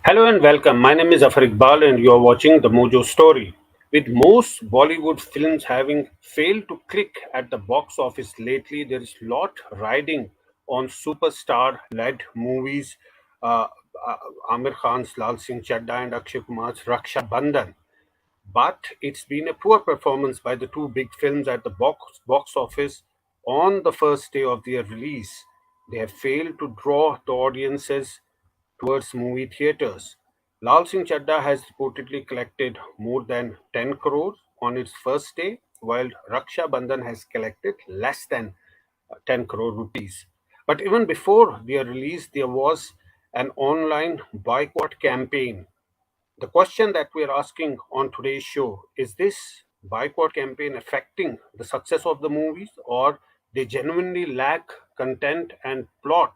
Hello and welcome. My name is Zaffar Iqbal, and you are watching The Mojo Story. With most Bollywood films having failed to click at the box office lately, there is lot riding on superstar-led movies. Uh, uh, Amir Khan's Lal Singh Chaddha and Akshay Kumar's Rakshabandhan. But it's been a poor performance by the two big films at the box office on the first day of their release. They have failed to draw the audiences towards movie theaters. Lal Singh Chaddha has reportedly collected more than 10 crores on its first day, while Raksha Bandhan has collected less than 10 crore rupees. But even before their release, there was an online boycott campaign. The question that we are asking on today's show is this boycott campaign affecting the success of the movies, or they genuinely lack content and plot,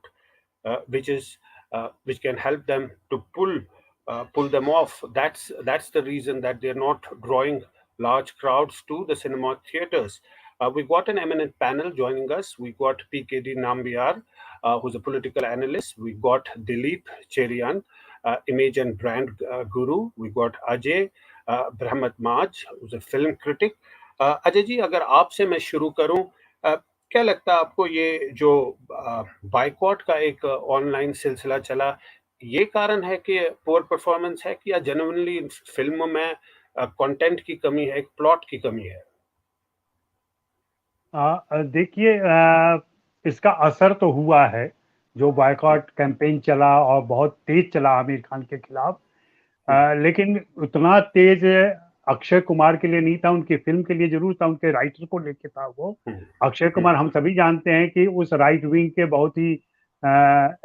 which can help them to pull them off. That's the reason that they're not drawing large crowds to the cinema theaters. We got an eminent panel joining us. We got PKD Nambiar, who's a political analyst. We got Dilip Cherian, image and brand guru. We got Ajay, Brahmatmaj, who's a film critic. Ajay ji, अगर आपसे मैं शुरू करूं, क्या लगता है आपको ये जो बाइकॉट का एक ऑनलाइन सिलसिला चला, ये कारण है कि पुअर परफॉर्मेंस है कि या जेन्युइनली फिल्म में कंटेंट की कमी है, एक प्लॉट की कमी है? देखिए, इसका असर तो हुआ है। जो बायकॉट कैंपेन चला और बहुत तेज चला आमिर खान के खिलाफ, लेकिन उतना तेज अक्षय कुमार के लिए नहीं था। उनकी फिल्म के लिए जरूर था, उनके राइटर को लेके था वो। अक्षय कुमार हम सभी जानते हैं कि उस राइट विंग के बहुत ही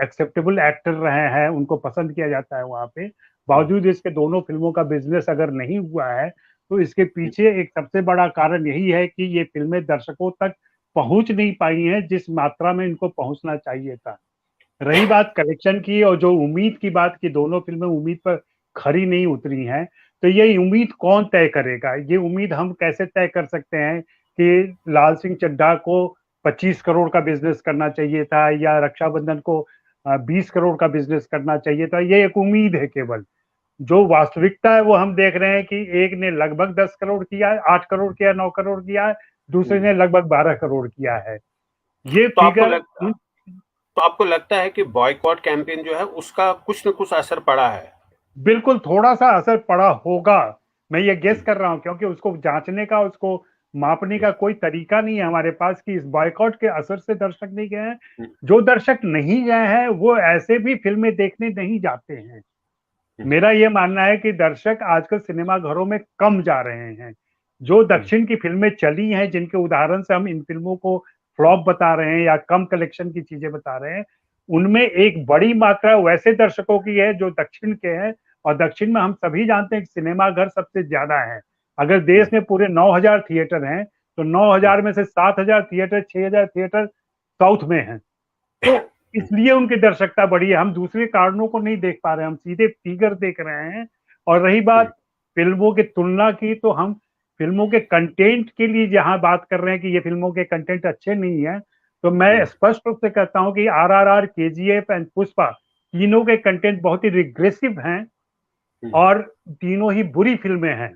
एक्सेप्टेबल एक्टर रहे हैं, उनको पसंद किया जाता है वहाँ पे। बावजूद इसके दोनों फिल्मों का बिजनेस अगर नहीं हुआ है, तो इसके पीछे एक सबसे बड़ा कारण यही है कि ये फिल्में दर्शकों तक पहुंच नहीं पाई हैं जिस मात्रा में इनको पहुंचना चाहिए था। रही बात कलेक्शन की और जो उम्मीद की बात की, दोनों फिल्में उम्मीद पर खरी नहीं उतरी हैं, तो ये उम्मीद कौन तय करेगा? ये उम्मीद हम कैसे तय कर सकते हैं कि लाल सिंह चड्ढा को 25 करोड़ का बिजनेस करना चाहिए था या रक्षाबंधन को 20 करोड़ का बिजनेस करना चाहिए था? ये एक उम्मीद है केवल। जो वास्तविकता है वो हम देख रहे हैं कि एक ने लगभग 10 करोड़ किया है, 8 करोड़ किया, 9 करोड़ किया है, दूसरे ने लगभग 12 करोड़ किया है। ये तो फिगर तो आपको लगता है कि बॉयकॉट कैंपेन जो है उसका कुछ न कुछ असर पड़ा है? बिल्कुल थोड़ा सा असर पड़ा होगा। मैं ये गेस कर रहा हूं, क्योंकि उसको जांचने का, उसको मापने का कोई तरीका नहीं है हमारे पास कि इस बॉयकॉट के असर से दर्शक नहीं गए हैं। जो दर्शक नहीं गए हैं वो ऐसे भी फिल्में देखने नहीं जाते हैं। मेरा ये मानना है कि दर्शक आजकल सिनेमा घरों में कम जा रहे हैं। जो दक्षिण की फिल्में चली हैं, जिनके उदाहरण से हम इन फिल्मों को फ्लॉप बता रहे हैं या कम कलेक्शन की चीजें बता रहे हैं, उनमें एक बड़ी मात्रा वैसे दर्शकों की है जो दक्षिण के हैं। और दक्षिण में हम सभी जानते हैं कि सिनेमा घर सबसे ज्यादा है। अगर देश में पूरे 9,000 थिएटर हैं, तो 9,000 में से 7,000 थिएटर, 6,000 थिएटर साउथ में हैं। तो इसलिए उनकी दर्शकता बढ़ी है। हम दूसरे कारणों को नहीं देख पा रहे हैं, हम सीधे फिगर देख रहे हैं। और रही बात फिल्मों की तुलना की, तो हम फिल्मों के कंटेंट के लिए जहां बात कर रहे हैं कि ये फिल्मों के कंटेंट अच्छे नहीं है, तो मैं स्पष्ट रूप से कहता हूं कि RRR, KGF एंड पुष्पा तीनों के कंटेंट बहुत ही रिग्रेसिव हैं और तीनों ही बुरी फिल्में हैं।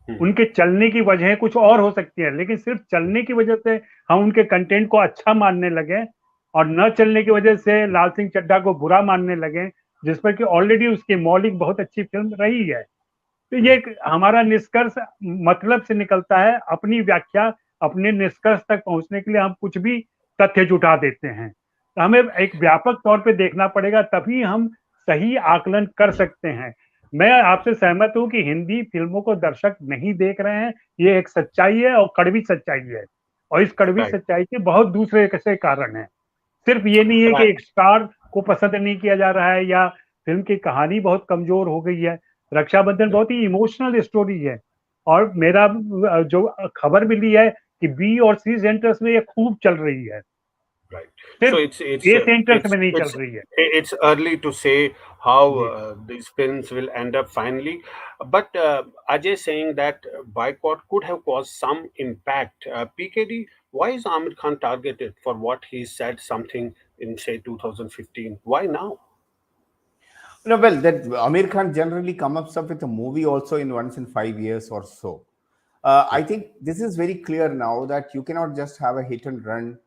उनके चलने की वजह कुछ और हो सकती है, लेकिन सिर्फ चलने की वजह से हम उनके कंटेंट को अच्छा मानने लगे और न चलने की वजह से लाल सिंह चड्ढा को बुरा मानने लगे, जिस पर कि ऑलरेडी उसकी मौलिक बहुत अच्छी फिल्म रही है। तो ये हमारा निष्कर्ष मतलब से निकलता है। अपनी व्याख्या, अपने निष्कर्ष तक पहुंचने के लिए हम कुछ भी तथ्य जुटा देते हैं। तो हमें एक व्यापक तौर पे देखना पड़ेगा, तभी हम सही आकलन कर सकते हैं। मैं आपसे सहमत हूं कि हिंदी फिल्मों को दर्शक नहीं देख रहे हैं, ये एक सच्चाई है और कड़वी सच्चाई है। और इस कड़वी सच्चाई के बहुत दूसरे कैसे कारण हैं। सिर्फ ये नहीं है कि एक स्टार को पसंद नहीं किया जा रहा है या फिल्म की कहानी बहुत कमजोर हो गई है। रक्षाबंधन बहुत ही इमोशनल स्टोरी है और मेरा जो खबर मिली है कि B और C सेंटर्स में ये खूब चल रही है। Right. सिर्फ So A सेंटर्स में नहीं चल रही है। it's early to say how these films will end up finally, but Ajay saying that boycott could have caused some impact. PKD, why is Amir Khan targeted for what he said something in say 2015? Why now? No, well, that Amir Khan generally comes up with a movie also in once in 5 years or so. I Yeah. think this is very clear now that you cannot just have a hit and run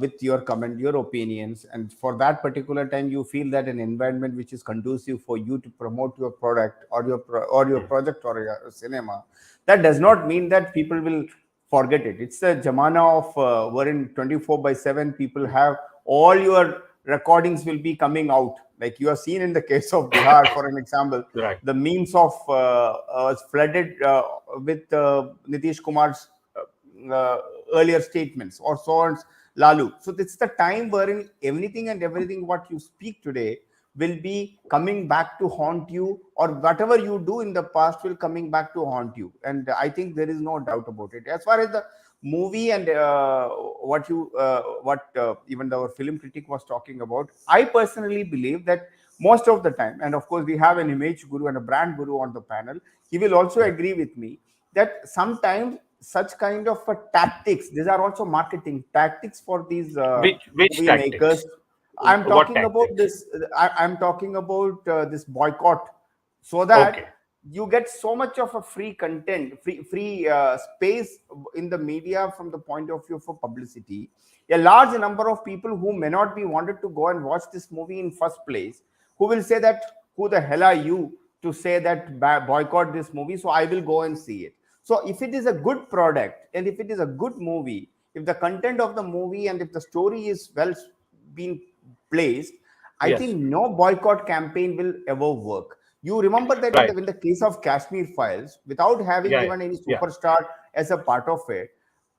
with your comment, your opinions, and for that particular time you feel that an environment which is conducive for you to promote your product or or your project or your cinema. That does not mean that people will forget it. It's a jamana of wherein 24/7 people have all your recordings will be coming out. Like you have seen in the case of Bihar, for an example, Right. the memes of flooded with Nitish Kumar's uh, earlier statements or so on Lalu. So this is the time wherein anything and everything what you speak today will be coming back to haunt you, or whatever you do in the past will coming back to haunt you. And I think there is no doubt about it. As far as the movie and what even our film critic was talking about, I personally believe that most of the time, and of course we have an image guru and a brand guru on the panel, he will also agree with me that sometimes such kind of tactics, these are also marketing tactics for these Which movie makers. tactics? I'm What talking about tactics? this. I'm talking about this boycott, so that Okay. you get so much of a free content, free space in the media from the point of view for publicity. A large number of people who may not be wanted to go and watch this movie in first place, who will say that who the hell are you to say that boycott this movie? So I will go and see it. So if it is a good product and if it is a good movie, if the content of the movie and if the story is well being placed, I Yes. think no boycott campaign will ever work. You remember that Right. in the case of Kashmir Files, without having Yeah. given any Yeah. superstar as a part of it,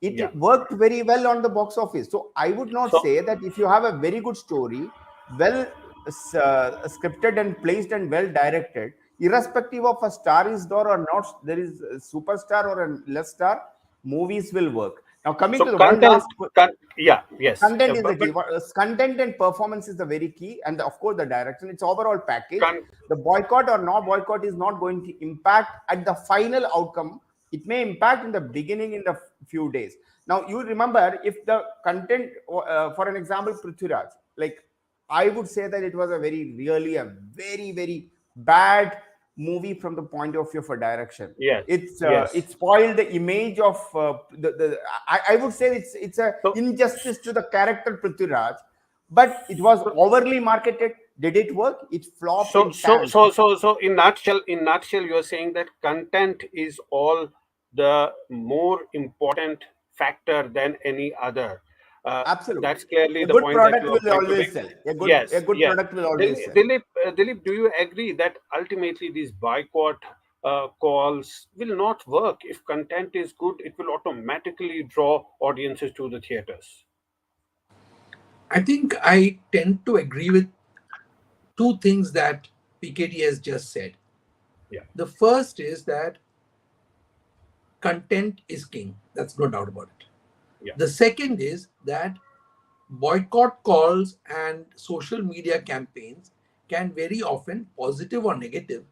Yeah. it worked very well on the box office. So I would not So say that if you have a very good story, well scripted and placed and well directed, irrespective of a star is there or not, there is a superstar or a less star, movies will work. Now coming to the one content. last Yeah. Yes. content is the But key. Content and performance is the very key, and of course the direction. It's overall package. con- The boycott or no boycott is not going to impact at the final outcome. It may impact in the beginning in the few days. Now you remember if the content, for an example, Prithviraj, like I would say that it was a really a very bad movie from the point of view for direction. yes. It Yes. spoiled the image of the I would say it's a So injustice to the character Prithviraj, but it was so overly marketed. Did it work? It flopped so in so Cannes. so so so in nutshell, you are saying that content is all the more important factor than any other. That's Absolutely, clearly a the good point that product you are will trying to always make. sell. A Yes, good yes. product will always sell. Dilip, do you agree that ultimately these boycott calls will not work? If content is good, it will automatically draw audiences to the theaters. I think I tend to agree with two things that PKT has just said. Yeah, The first is that content is king. That's no doubt about it. yeah, The second is that boycott calls and social media campaigns can very often, positive or negative,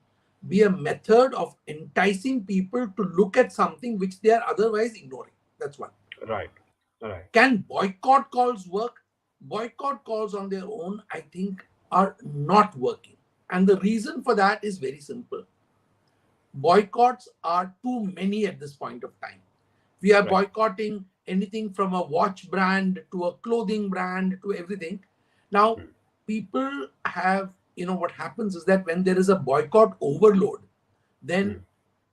be a method of enticing people to look at something which they are otherwise ignoring. That's one. right, right. Can boycott calls work? Boycott calls on their own, I think, are not working. And the reason for that is very simple. Boycotts are too many at this point of time. We are Right. boycotting anything from a watch brand to a clothing brand to everything. Now, Mm, people have, what happens is that when there is a boycott overload, then mm.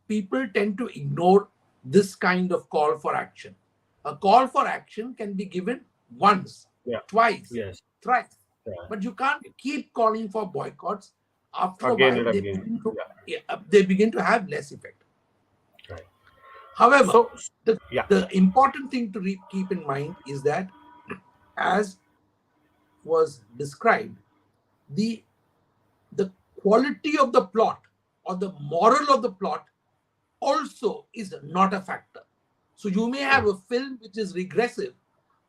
people tend to ignore this kind of call for action. A call for action can be given once, Yeah. twice, Yes. thrice, Yeah. but you can't keep calling for boycotts. After a Again while, and again. Yeah. they begin to have less effect. Right. However, So, the, yeah. the important thing to keep in mind is that, as was described, the the quality of the plot or the moral of the plot also is not a factor. So you may Mm, have a film which is regressive,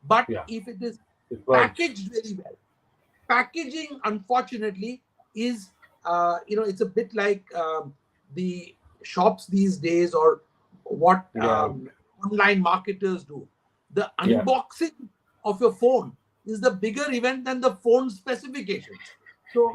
but yeah. if it is It works. packaged very well, packaging unfortunately is it's a bit like the shops these days, or what Yeah. online marketers do. The Yeah. unboxing of your phone is the bigger event than the phone specifications. So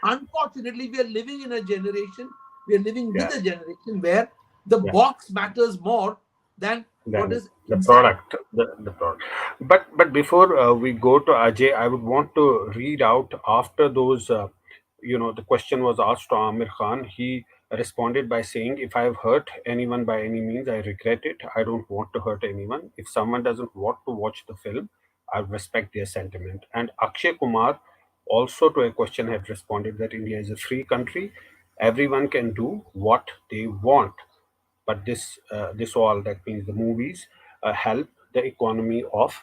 unfortunately, we are living in a generation, we are living with a generation where the box matters more than what is the inside. product, the product. But before we go to Ajay, I would want to read out after those. The question was asked to Amir Khan. He responded by saying, "If I have hurt anyone by any means, I regret it. I don't want to hurt anyone. If someone doesn't want to watch the film, I respect their sentiment." And Akshay Kumar also to a question had responded that India is a free country. Everyone can do what they want, but this all, that means the movies, help the economy of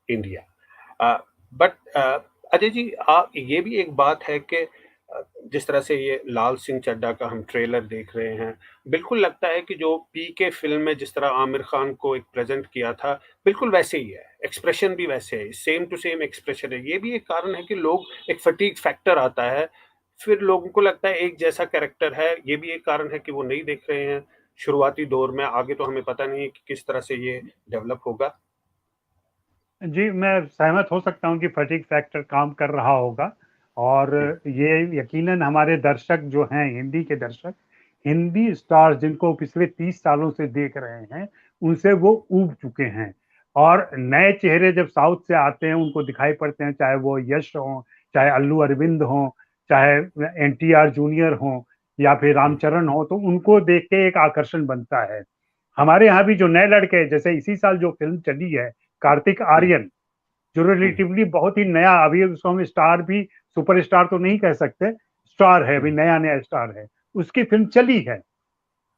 India. But Ajay ji, ये भी एक बात है कि जिस तरह से ये लाल सिंह चड्ढा का हम ट्रेलर देख रहे हैं, बिल्कुल लगता है कि जो पीके फिल्म में जिस तरह आमिर खान को एक प्रेजेंट किया था, बिल्कुल वैसे ही है, एक्सप्रेशन भी वैसे है, सेम टू सेम एक्सप्रेशन है। ये भी एक कारण है कि लोग, एक फटीग फैक्टर आता है, फिर लोगों को लगता है एक जैसा कैरेक्टर है। ये भी एक कारण है कि वो नहीं देख रहे हैं शुरुआती दौर में। आगे तो हमें पता नहीं है कि किस तरह से ये डेवलप होगा। जी, मैं सहमत हो सकता हूँ कि फटीग फैक्टर काम कर रहा होगा, और ये यकीनन हमारे दर्शक जो हैं, हिंदी के दर्शक, हिंदी स्टार्स जिनको पिछले 30 सालों से देख रहे हैं, उनसे वो ऊब चुके हैं। और नए चेहरे जब साउथ से आते हैं, उनको दिखाई पड़ते हैं, चाहे वो यश हो, चाहे अल्लू अरविंद हो, चाहे एनटीआर जूनियर हो, या फिर रामचरण हो, तो उनको देख के एक आकर्षण बनता है। हमारे यहाँ भी जो नए लड़के, जैसे इसी साल जो फिल्म चली है कार्तिक आर्यन, जो रिलेटिवली बहुत ही नया, अभी उसको हम स्टार भी, सुपरस्टार तो नहीं कह सकते, स्टार है, अभी नया नया स्टार है, उसकी फिल्म चली है।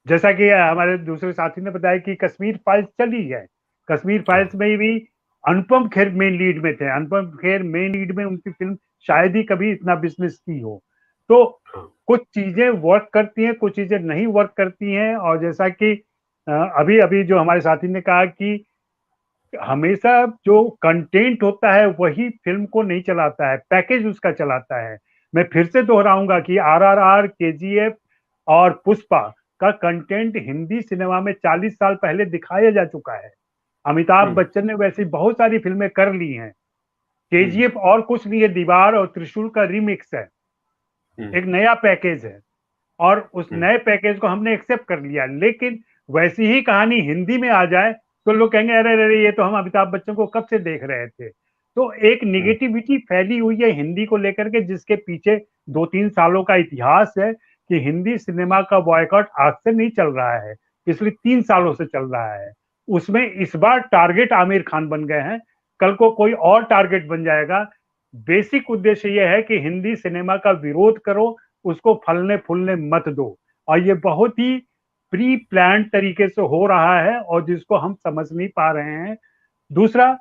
जैसा कि हमारे दूसरे साथी ने बताया कि कश्मीर फाइल्स चली है, कश्मीर फाइल्स में भी अनुपम खेर मेन लीड में थे, अनुपम खेर मेन लीड में, उनकी फिल्म शायद ही कभी इतना बिजनेस की हो। तो कुछ चीजें वर्क करती हैं, कुछ चीजें नहीं वर्क करती हैं। और जैसा कि अभी अभी जो हमारे साथी ने कहा कि हमेशा जो कंटेंट होता है वही फिल्म को नहीं चलाता है, पैकेज उसका चलाता है। मैं फिर से दोहराऊंगा कि आरआरआर, केजीएफ और पुष्पा का कंटेंट हिंदी सिनेमा में 40 साल पहले दिखाया जा चुका है। अमिताभ बच्चन ने वैसी बहुत सारी फिल्में कर ली हैं। केजीएफ और कुछ नहीं है, दीवार और त्रिशूल का रीमिक्स है, एक नया पैकेज है, और उस नए पैकेज को हमने एक्सेप्ट कर लिया। लेकिन वैसी ही कहानी हिंदी में आ जाए तो लोग कहेंगे अरे अरे, ये तो हम अमिताभ बच्चन को कब से देख रहे थे। तो एक निगेटिविटी फैली हुई है हिंदी को लेकर के, जिसके पीछे 2-3 सालों का इतिहास है कि हिंदी सिनेमा का बॉयकॉट आज से नहीं चल रहा है, पिछले 3 सालों से चल रहा है। उसमें इस बार टारगेट आमिर खान बन गए हैं, कल को कोई और टारगेट बन जाएगा। बेसिक उद्देश्य यह है कि हिंदी सिनेमा का विरोध करो, उसको फलने फूलने मत दो। और ये बहुत ही प्री प्लान तरीके से हो रहा है, और जिसको हम समझ नहीं पा रहे हैं। दूसरा,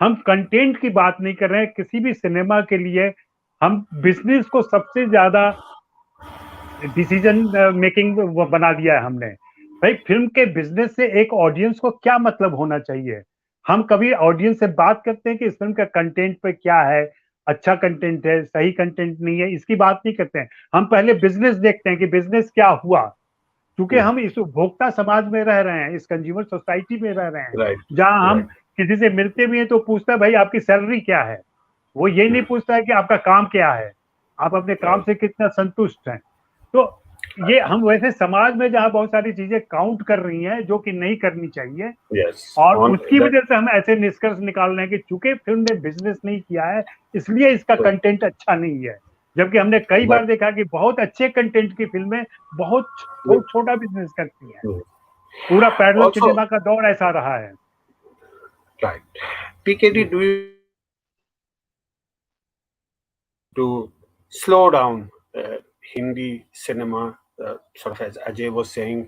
हम कंटेंट की बात नहीं कर रहे हैं किसी भी सिनेमा के लिए, हम बिजनेस को सबसे ज्यादा डिसीजन मेकिंग बना दिया है हमने। भाई, फिल्म के बिजनेस से एक ऑडियंस को क्या मतलब होना चाहिए? हम कभी ऑडियंस से बात करते हैं कि इस फिल्म का कंटेंट पे क्या है, अच्छा कंटेंट है, सही कंटेंट नहीं है, इसकी बात नहीं करते हैं। हम पहले बिजनेस देखते हैं कि बिजनेस क्या हुआ, क्योंकि हम इस उपभोक्ता समाज में रह रहे हैं, इस कंज्यूमर सोसाइटी में रह रहे हैं, जहां हम किसी से मिलते भी हैं तो पूछता है भाई आपकी सैलरी क्या है। वो ये नहीं पूछता है कि आपका काम क्या है, आप अपने काम से कितना संतुष्ट हैं। तो ये हम वैसे समाज में जहां बहुत सारी चीजें काउंट कर रही हैं जो कि नहीं करनी चाहिए, और उसकी वजह से हम ऐसे निष्कर्ष निकाल रहे हैं कि चूंकि फिल्म ने बिजनेस नहीं किया है इसलिए इसका कंटेंट अच्छा नहीं है। जबकि हमने कई बार देखा कि बहुत अच्छे कंटेंट की फिल्में बहुत छोटा बिजनेस करती हैं। पूरा पैरेलल सिनेमा का दौर ऐसा रहा है। Right. PKD, do you to slow down Hindi cinema, sort of as Ajay was saying,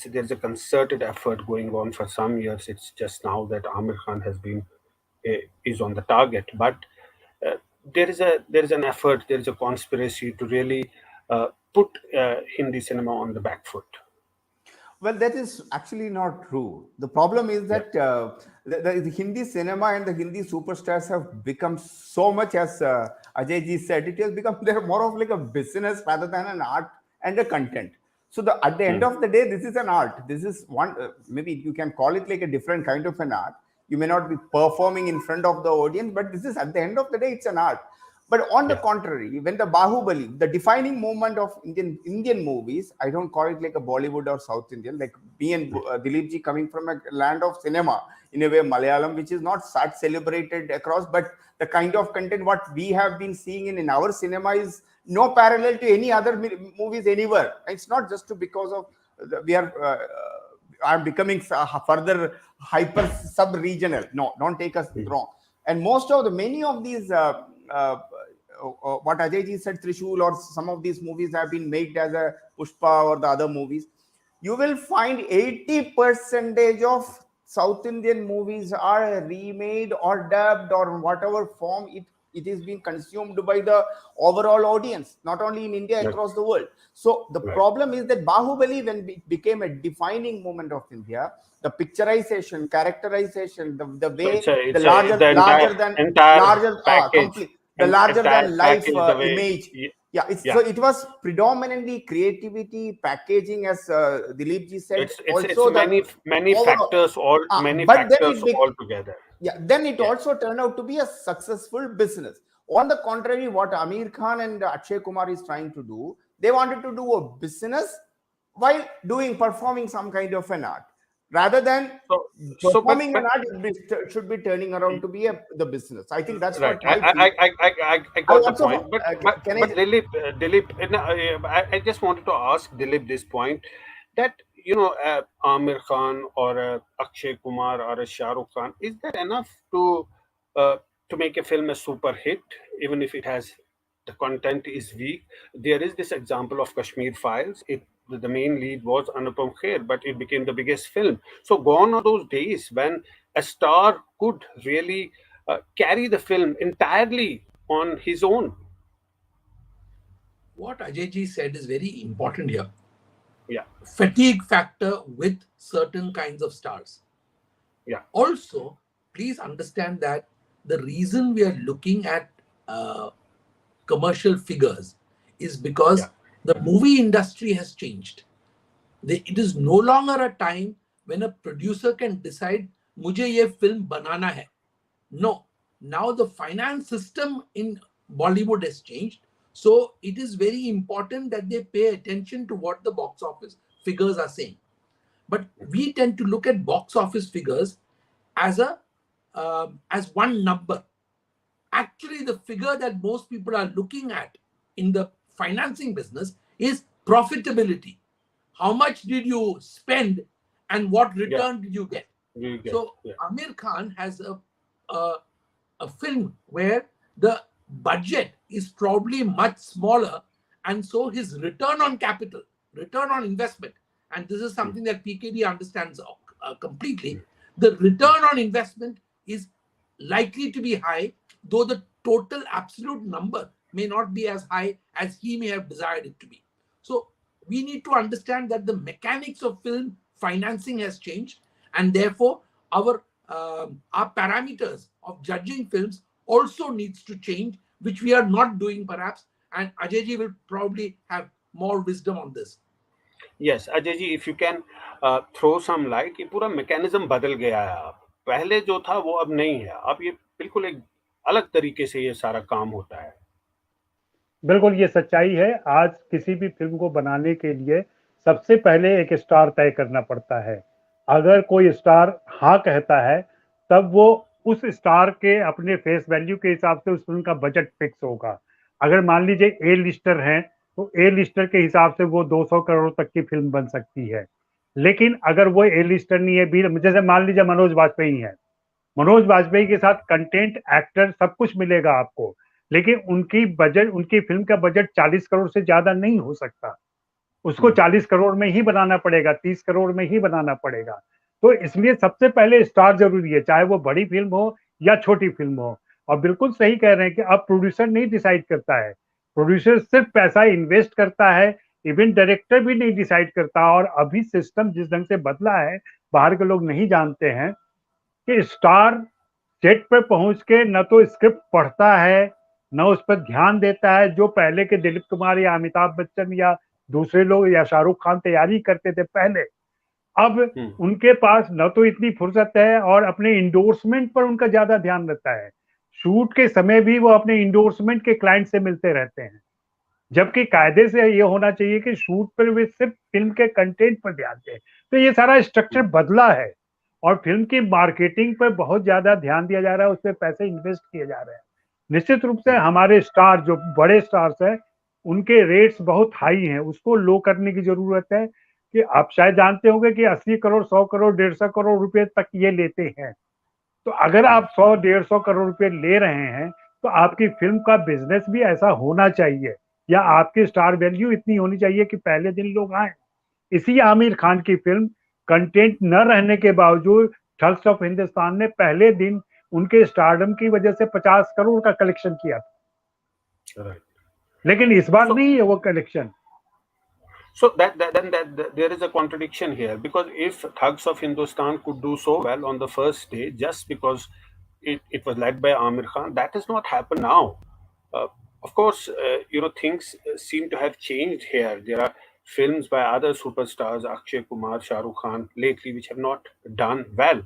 there's a concerted effort going on for some years. It's just now that Amir Khan is on the target, but there is an effort, there is a conspiracy to really put Hindi cinema on the back foot. Well, that is actually not true. The problem is that the Hindi cinema and the Hindi superstars have become so much, as Ajay ji said, it has become, they're more of like a business rather than an art and a content. So at the end of the day, this is an art. This is one, maybe you can call it like a different kind of an art. You may not be performing in front of the audience, but this is, at the end of the day, it's an art. But on the contrary, when the Bahubali, the defining moment of Indian movies, I don't call it like a Bollywood or South Indian, like me and Dilip ji coming from a land of cinema, in a way Malayalam, which is not such celebrated across, but the kind of content what we have been seeing in our cinema is no parallel to any other movies anywhere. It's not just because of we are I'm becoming further hyper sub-regional. No, don't take us wrong. And most of the many of these what Ajay ji said, Trishul or some of these movies have been made as a Pushpa or the other movies. You will find 80% of South Indian movies are remade or dubbed or whatever form it is being consumed by the overall audience, not only in India, across the world. So the problem is that Bahubali, when it became a defining moment of India, the picturization, characterization, the way the larger package. The larger than life image. So it was predominantly creativity, packaging, as Dilip ji said. It's many factors all together. Then it also turned out to be a successful business. On the contrary, what Amir Khan and Akshay Kumar is trying to do, they wanted to do a business while performing some kind of an art. Rather than performing an art, it should be turning around to be the business. I think that's right. What I got the point. But Dilip, I just wanted to ask Dilip this point, that Amir Khan or Akshay Kumar or a Shah Rukh Khan, is that enough to make a film a super hit, even if it has the content is weak? There is this example of Kashmir Files. The main lead was Anupam Kher, but it became the biggest film. So gone are those days when a star could really carry the film entirely on his own. What Ajay ji said is very important here. Yeah. Fatigue factor with certain kinds of stars. Yeah. Also, please understand that the reason we are looking at commercial figures is because the movie industry has changed. It is no longer a time when a producer can decide, "Mujhe ye film banana hai." No. Now the finance system in Bollywood has changed. So it is very important that they pay attention to what the box office figures are saying. But we tend to look at box office figures as one number. Actually, the figure that most people are looking at in the financing business is profitability. How much did you spend and what return did you get? So Amir Khan has a film where the budget is probably much smaller, and so his return on capital, return on investment, and this is something that PKD understands completely, the return on investment is likely to be high, though the total absolute number may not be as high as he may have desired it to be. So we need to understand that the mechanics of film financing has changed, and therefore our parameters of judging films also needs to change, which we are not doing perhaps, and Ajay ji will probably have more wisdom on this. Yes, Ajay ji, if you can throw some light, ये पूरा mechanism बदल गया है अब. पहले जो था वो अब नहीं है. अब ये बिल्कुल एक अलग तरीके से ये सारा काम होता है. बिल्कुल ये सच्चाई है. आज किसी भी फिल्म को बनाने के लिए सबसे पहले एक स्टार तय करना पड़ता है. अगर कोई स्टार हाँ कहता है, तब वो उस स्टार के अपने फेस वैल्यू के हिसाब से उस फिल्म का बजट फिक्स होगा. अगर मान लीजिए ए लिस्टर हैं, तो ए लिस्टर के हिसाब से वो 200 करोड़ तक की फिल्म बन सकती है. लेकिन अगर वो ए लिस्टर नहीं है, जैसे मान लीजिए मनोज वाजपेयी है, मनोज वाजपेयी के साथ कंटेंट, एक्टर सब कुछ मिलेगा आपको, लेकिन उनकी फिल्म का बजट 40 करोड़ से ज्यादा नहीं हो सकता. उसको 40 करोड़ में ही बनाना पड़ेगा, 30 करोड़ में ही बनाना पड़ेगा. तो इसलिए सबसे पहले स्टार जरूरी है, चाहे वो बड़ी फिल्म हो या छोटी फिल्म हो. और बिल्कुल सही कह रहे हैं कि अब प्रोड्यूसर नहीं डिसाइड करता है, प्रोड्यूसर सिर्फ पैसा इन्वेस्ट करता है, इवन डायरेक्टर भी नहीं डिसाइड करता. और अभी सिस्टम जिस ढंग से बदला है, बाहर के लोग नहीं जानते हैं कि स्टार सेट पर पहुंच के न तो स्क्रिप्ट पढ़ता है, न उस पर ध्यान देता है. जो पहले के दिलीप कुमार या अमिताभ बच्चन या दूसरे लोग या शाहरुख खान तैयारी करते थे पहले, अब उनके पास न तो इतनी फुर्सत है और अपने इंडोर्समेंट पर उनका ज्यादा ध्यान रहता है. शूट के समय भी वो अपने इंडोर्समेंट के क्लाइंट से मिलते रहते हैं, जबकि कायदे से ये होना चाहिए कि शूट पर वे सिर्फ फिल्म के कंटेंट पर ध्यान दें। तो ये सारा स्ट्रक्चर बदला है और फिल्म की मार्केटिंग पर बहुत ज्यादा ध्यान दिया जा रहा है, उस पर पैसे इन्वेस्ट किए जा रहे हैं। निश्चित रूप से हमारे स्टार जो बड़े स्टार्स हैं उनके रेट्स बहुत हाई हैं, उसको लो करने की जरूरत है। कि आप शायद जानते होंगे कि 80 करोड़ 100 करोड़ 150 करोड़ रुपए तक ये लेते हैं। तो अगर आप 100-150 करोड़ रुपए ले रहे हैं तो आपकी फिल्म का बिजनेस भी ऐसा होना चाहिए, या आपकी स्टार वैल्यू इतनी होनी चाहिए कि पहले दिन लोग आए। इसी आमिर खान की फिल्म कंटेंट न रहने के बावजूद ठग्स ऑफ हिंदुस्तान ने पहले दिन उनके स्टारडम की वजह से 50 करोड़ का कलेक्शन किया था, Right. लेकिन इस बार So, नहीं है वो collection. so that there is a contradiction here, because if Thugs of Hindustan could do so well on the first day just because it was led by Amir Khan, that has not happened now. Uh, of course, things seem to have changed here. There are films by other superstars, Akshay Kumar, Shah Rukh Khan, lately, which have not done well.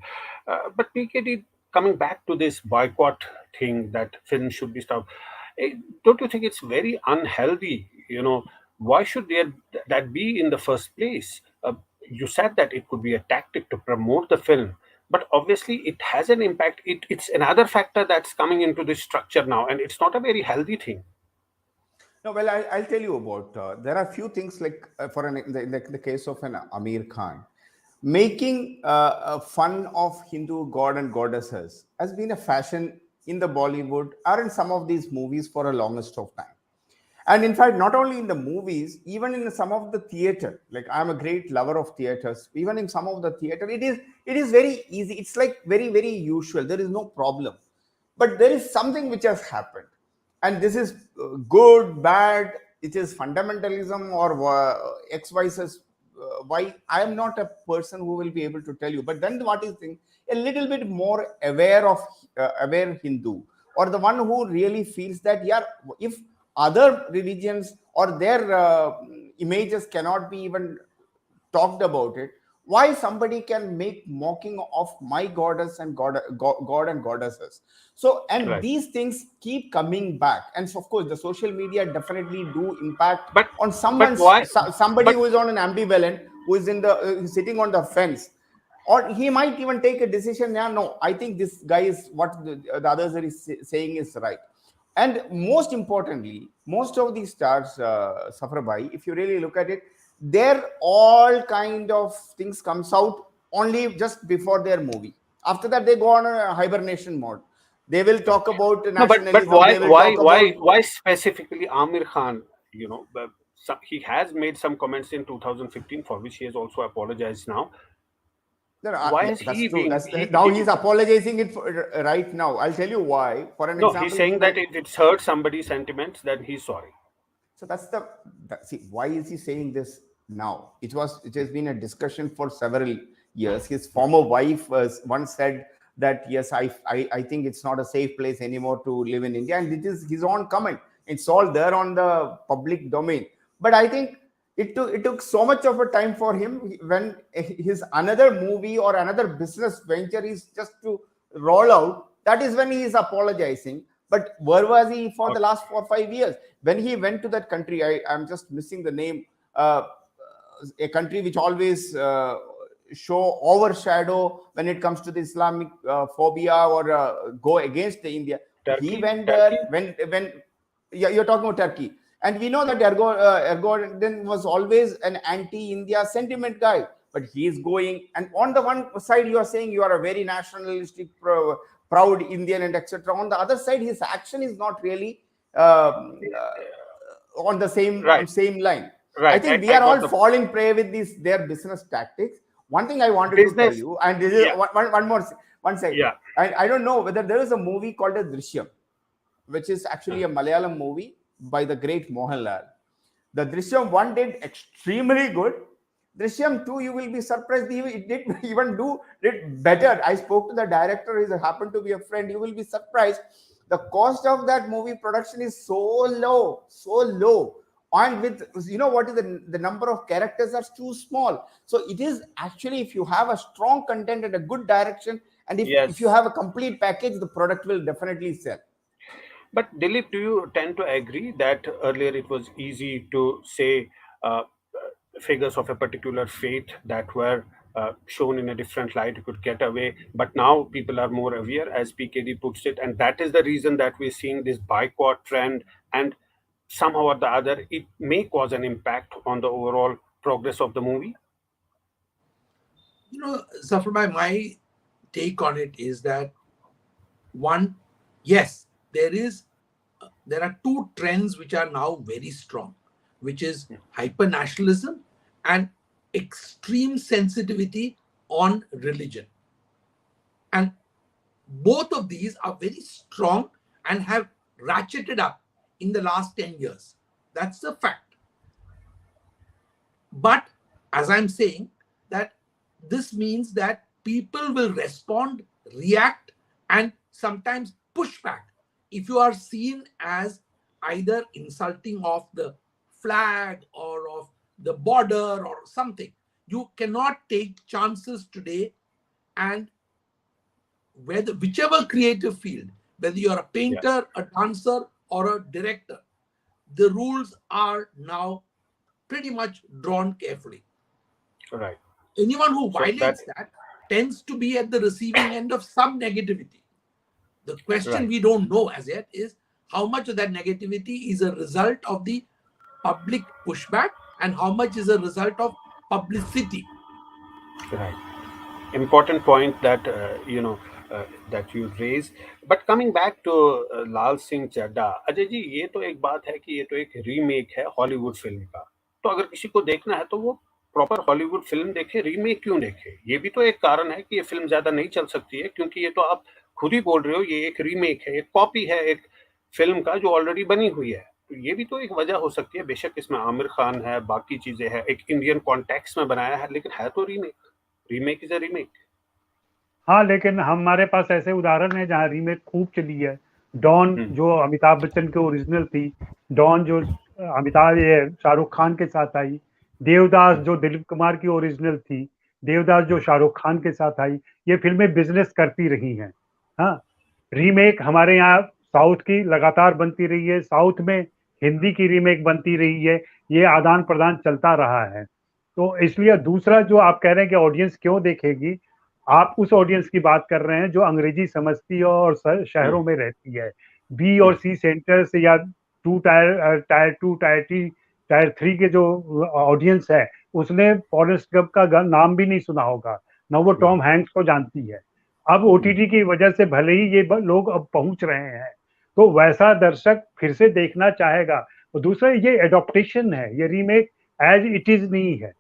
But PKD, coming back to this boycott thing that films should be stopped, don't you think it's very unhealthy? Why should there that be in the first place? You said that it could be a tactic to promote the film, but obviously it has an impact. It's another factor that's coming into this structure now, and it's not a very healthy thing. No, well, I'll tell you about. There are few things like for in the case of an Amir Khan, making fun of Hindu god and goddesses has been a fashion in the Bollywood or in some of these movies for a longest of time. And in fact, not only in the movies, even in some of the theater. Like, I'm a great lover of theaters. Even in some of the theater, it is very easy. It's like very very usual. There is no problem. But there is something which has happened, and this is good, bad. It is fundamentalism or X, Y, Z, why. I am not a person who will be able to tell you. But then what is thing? A little bit more aware Hindu, or the one who really feels that, yeah, if other religions or their images cannot be even talked about it, why somebody can make mocking of my goddess and god and goddesses. So, and Right. these things keep coming back, and so of course the social media definitely do impact But on but why? somebody But who is on an ambivalent, who is in the sitting on the fence, or he might even take a decision. Yeah, no, I think this guy is what the others are saying is right. And most importantly, most of these stars, Safar Bhai, if you really look at it, their all kind of things comes out only just before their movie. After that, they go on a hibernation mode. They will talk about no, but nationalism. why They will why talk why about. why specifically Amir Khan? He has made some comments in 2015 for which he has also apologized now. Why Yeah, has that's he true. been? Now he's apologizing it right now. I'll tell you why. For an No, he's example, he saying that went. if it's hurt somebody's sentiments, then he's sorry. So see, why is he saying this now? It has been a discussion for several years. His former wife once said that, yes, I think it's not a safe place anymore to live in India, and it is his own comment. It's all there on the public domain. But I think it took so much of a time for him when his another movie or another business venture is just to roll out. That is when he is apologizing. But where was he for the Okay. last 4 or 5 years? When he went to that country, I'm just missing the name. A country which always show overshadow when it comes to the Islamic phobia or go against the India. He Turkey, went there Turkey. when yeah, you're talking about Turkey, and we know that Erdogan was always an anti-India sentiment guy. But he is going, and on the one side you are saying you are a very nationalistic, proud Indian, and etc. On the other side, his action is not really on the Right, same line. I right. think we I are got all the falling prey with their business tactics. One thing I wanted to tell business. you, and this is Yeah, one more one second. yeah. And I don't know whether there is a movie called a Drishyam, which is actually a Malayalam movie by the great Mohanlal. The Drishyam 1 did extremely good. Drishyam 2, you will be surprised. It did even do it better. I spoke to the director, he happened to be a friend. You will be surprised. The cost of that movie production is so low, so low. And with, what is the number of characters are too small. So it is actually, if you have a strong content and a good direction, and if you Yes. have a complete package, the product will definitely sell. But Dilip, do you tend to agree that earlier it was easy to say figures of a particular faith that were shown in a different light, you could get away, but now people are more aware, as PKD puts it, and that is the reason that we're seeing this boycott trend, and somehow or the other, it may cause an impact on the overall progress of the movie? Zaffar, my take on it is that one, yes, there are two trends which are now very strong, which is hyper nationalism and extreme sensitivity on religion. And both of these are very strong and have ratcheted up in the last 10 years. That's the fact. But as I'm saying, that this means that people will respond, react, and sometimes push back if you are seen as either insulting of the flag or of the border or something. You cannot take chances today, and whichever creative field, whether you're a painter, a dancer, or a director, the rules are now pretty much drawn carefully. Right. Anyone who violates that tends to be at the receiving end of some negativity. The question we don't know as yet is how much of that negativity is a result of the public pushback and how much is a result of publicity. Right. Important point that that you raise. But coming back to लाल सिंह चड्ढा, अजय जी, ये तो एक बात है कि ये तो एक remake है हॉलीवुड फिल्म का, तो अगर किसी को देखना है तो वो प्रॉपर हॉलीवुड फिल्म देखे, रीमेक क्यों देखे? ये भी तो एक कारण है कि ये फिल्म ज्यादा नहीं चल सकती है, क्योंकि ये तो आप खुद ही बोल रहे हो, ये एक रीमेक है, एक कॉपी है एक फिल्म का जो ऑलरेडी बनी हुई है, तो ये भी तो एक वजह हो सकती है। बेशक इसमें आमिर खान है, बाकी चीजें हैं, एक इंडियन कॉन्टेक्स्ट में बनाया है, लेकिन है तो remake. Remake is a remake. हाँ, लेकिन हमारे पास ऐसे उदाहरण है जहाँ रीमेक खूब चली है। डॉन जो अमिताभ बच्चन की ओरिजिनल थी, डॉन जो शाहरुख खान के साथ आई, देवदास जो दिलीप कुमार की ओरिजिनल थी, देवदास जो शाहरुख खान के साथ आई, ये फिल्में बिजनेस करती रही हैं। हाँ, रीमेक हमारे यहाँ साउथ की लगातार बनती रही है, साउथ में हिंदी की रीमेक बनती रही है, ये आदान प्रदान चलता रहा है। तो इसलिए दूसरा जो आप कह रहे हैं कि ऑडियंस क्यों देखेगी, आप उस ऑडियंस की बात कर रहे हैं जो अंग्रेजी समझती है और शहरों में रहती है। बी और सी सेंटर्स या टायर 2 टायर 3 के जो ऑडियंस है, उसने फॉरेस्ट गंप का नाम भी नहीं सुना होगा, ना वो टॉम हैंक्स को जानती है। अब ओटीटी की वजह से भले ही ये लोग अब पहुंच रहे हैं, तो वैसा दर्शक फिर से देखना चाहेगा। और दूसरा, ये एडॉप्टेशन है, ये रीमेक एज इट इज नहीं है,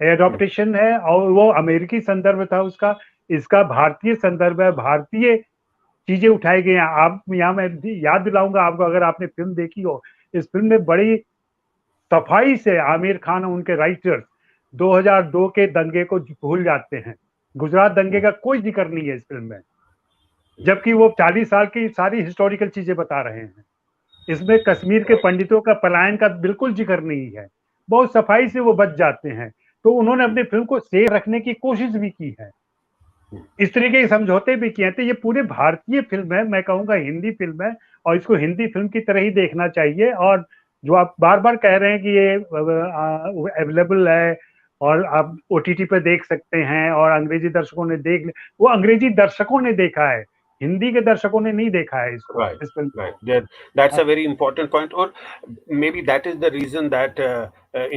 एडॉप्टेशन है, और वो अमेरिकी संदर्भ था उसका, इसका भारतीय संदर्भ है, भारतीय चीजें उठाई गई हैं। आप यहाँ मैं याद दिलाऊंगा आपको, अगर आपने फिल्म देखी हो, इस फिल्म में बड़ी सफाई से आमिर खान और उनके राइटर्स 2002 के दंगे को भूल जाते हैं। गुजरात दंगे का कोई जिक्र नहीं है इस फिल्म में, जबकि वो 40 साल की सारी हिस्टोरिकल चीजें बता रहे हैं। इसमें कश्मीर के पंडितों का पलायन का बिल्कुल जिक्र नहीं है, बहुत सफाई से वो बच जाते हैं। तो उन्होंने अपनी फिल्म को सेफ रखने की कोशिश भी की है, इस तरीके के समझौते भी किए हैं। तो ये पूरे भारतीय फिल्म है, मैं कहूँगा हिंदी फिल्म है, और इसको हिंदी फिल्म की तरह ही देखना चाहिए। और जो आप बार बार कह रहे हैं कि ये अवेलेबल है और आप ओटीटी पे देख सकते हैं और अंग्रेजी दर्शकों ने देख ले, वो अंग्रेजी दर्शकों ने देखा है, हिंदी के दर्शकों ने नहीं देखा है इसको। Right. That's a very important point. Or maybe that is the reason that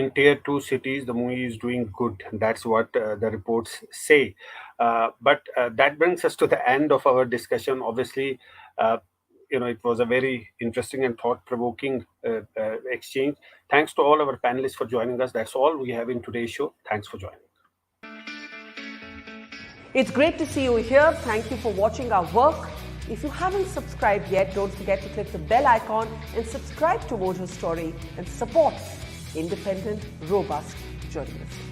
in tier 2 cities the movie is doing good. That's what the reports say. But that brings us to the end of our discussion. Obviously, it was a very interesting and thought-provoking exchange. Thanks to all our panelists for joining us. That's all we have in today's show. Thanks for joining. It's great to see you here. Thank you for watching our work. If you haven't subscribed yet, don't forget to click the bell icon and subscribe to Mojo Story and support independent, robust journalism.